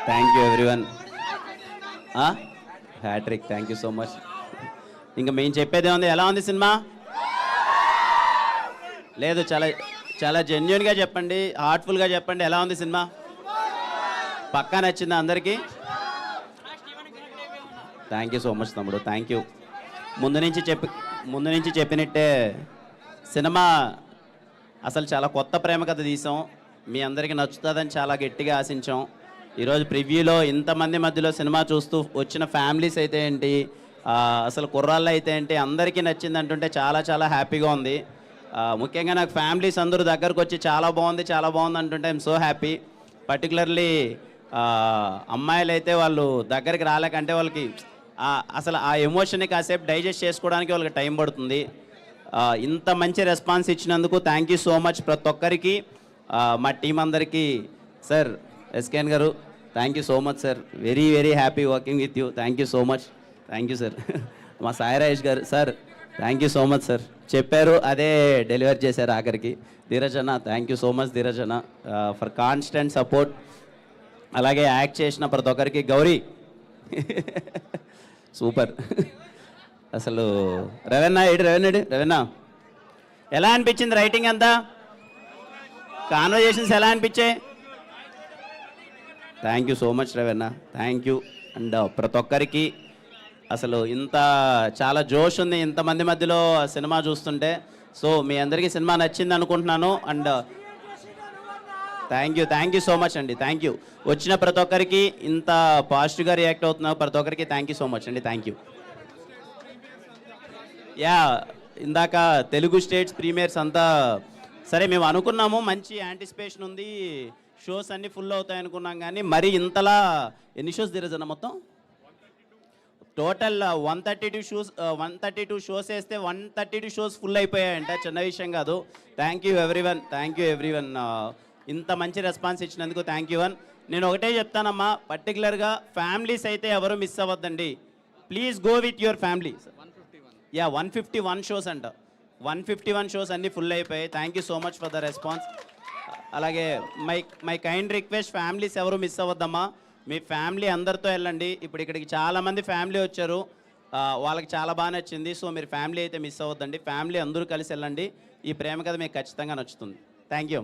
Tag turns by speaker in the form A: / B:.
A: Thank you everyone. Hat-trick, thank you so much. ఇంకా మేము చెప్పేదే ఉంది. ఎలా ఉంది సినిమా? లేదు, చాలా చాలా జెన్యున్గా చెప్పండి, హార్ట్ఫుల్గా చెప్పండి. ఎలా ఉంది సినిమా? పక్కా నచ్చిందా అందరికీ? థ్యాంక్ యూ సో మచ్ తమ్ముడు, థ్యాంక్ యూ. ముందు నుంచి చెప్పినట్టే సినిమా అసలు చాలా కొత్త ప్రేమ కథ తీసాం. మీ అందరికీ నచ్చుతుందని చాలా గట్టిగా ఆశించాం. ఈరోజు ప్రివ్యూలో ఇంతమంది మధ్యలో సినిమా చూస్తూ వచ్చిన ఫ్యామిలీస్ అయితే ఏంటి, అసలు కుర్రాళ్ళు అయితే ఏంటి, అందరికీ నచ్చింది అంటుంటే చాలా చాలా హ్యాపీగా ఉంది. ముఖ్యంగా నాకు ఫ్యామిలీస్ అందరూ దగ్గరకు వచ్చి చాలా బాగుంది అంటుంటే ఐఎమ్ సో హ్యాపీ. పర్టికులర్లీ అమ్మాయిలు అయితే వాళ్ళు దగ్గరికి రాలేకంటే వాళ్ళకి అసలు ఆ ఎమోషన్ని కాసేపు డైజెస్ట్ చేసుకోవడానికి వాళ్ళకి టైం పడుతుంది. ఇంత మంచి రెస్పాన్స్ ఇచ్చినందుకు థ్యాంక్ యూ సో మచ్ ప్రతి ఒక్కరికి, మా టీం అందరికీ. సార్ ఎస్కేఎన్ గారు thank you so much sir, very very happy working with you. Thank you so much, thank you sir. మా సాయి రాజేష్ గారు sir thank you so much sir, చెప్పారు అదే deliver చేశారు ఆఖరికి. ధీరజ్ అన్న thank you so much Dheeraj అన్న for constant support. అలాగే act చేసిన ప్రతి ఒక్కరికి. గౌరీ సూపర్. అసలు రవెన్నా రవెన్నా ఎలా అనిపించింది రైటింగ్ అంతా? కాన్వర్జేషన్స్ ఎలా అనిపించాయి? థ్యాంక్ యూ సో మచ్ రవెన్నా, థ్యాంక్ యూ. అండ్ ప్రతి ఒక్కరికి అసలు ఇంత చాలా జోష్ ఉంది ఇంతమంది మధ్యలో సినిమా చూస్తుంటే. సో మీ అందరికీ సినిమా నచ్చింది అనుకుంటున్నాను. And thank you so much అండి, థ్యాంక్ యూ. వచ్చిన ప్రతి ఒక్కరికి ఇంత పాజిటివ్గా రియాక్ట్ అవుతున్నారు ప్రతి ఒక్కరికి థ్యాంక్ యూ సో మచ్ అండి, థ్యాంక్ యూ. యా, ఇందాక తెలుగు స్టేట్స్ ప్రీమియర్స్ అంతా సరే మేము అనుకున్నాము, మంచి యాంటిసిపేషన్ ఉంది, షోస్ అన్నీ ఫుల్ అవుతాయి అనుకున్నాం. కానీ మరి ఇంతలా ఎన్ని షోస్ తిరగజన మొత్తం టోటల్ 132 షోస్ వేస్తే 132 షోస్ ఫుల్ అయిపోయాయంట. చిన్న విషయం కాదు. థ్యాంక్ యూ ఎవ్రీవన్, ఇంత మంచి రెస్పాన్స్ ఇచ్చినందుకు థ్యాంక్ యూ వన్. నేను ఒకటే చెప్తానమ్మా, పర్టికులర్గా ఫ్యామిలీస్ అయితే ఎవరు మిస్ అవ్వద్దండి. Please go with your family. Yeah 151 shows అంట, 151 షోస్ అన్నీ ఫుల్ అయిపోయాయి. Thank you so much for the response. అలాగే మై కైండ్ రిక్వెస్ట్, ఫ్యామిలీస్ ఎవరు మిస్ అవ్వద్దమ్మా. మీ ఫ్యామిలీ అందరితో వెళ్ళండి. ఇప్పుడు ఇక్కడికి చాలామంది ఫ్యామిలీ వచ్చారు, వాళ్ళకి చాలా బాగా నచ్చింది. సో మీరు ఫ్యామిలీ అయితే మిస్ అవ్వద్దండి, ఫ్యామిలీ అందరూ కలిసి వెళ్ళండి. ఈ ప్రేమ కథ మీకు ఖచ్చితంగా నచ్చుతుంది. Thank you.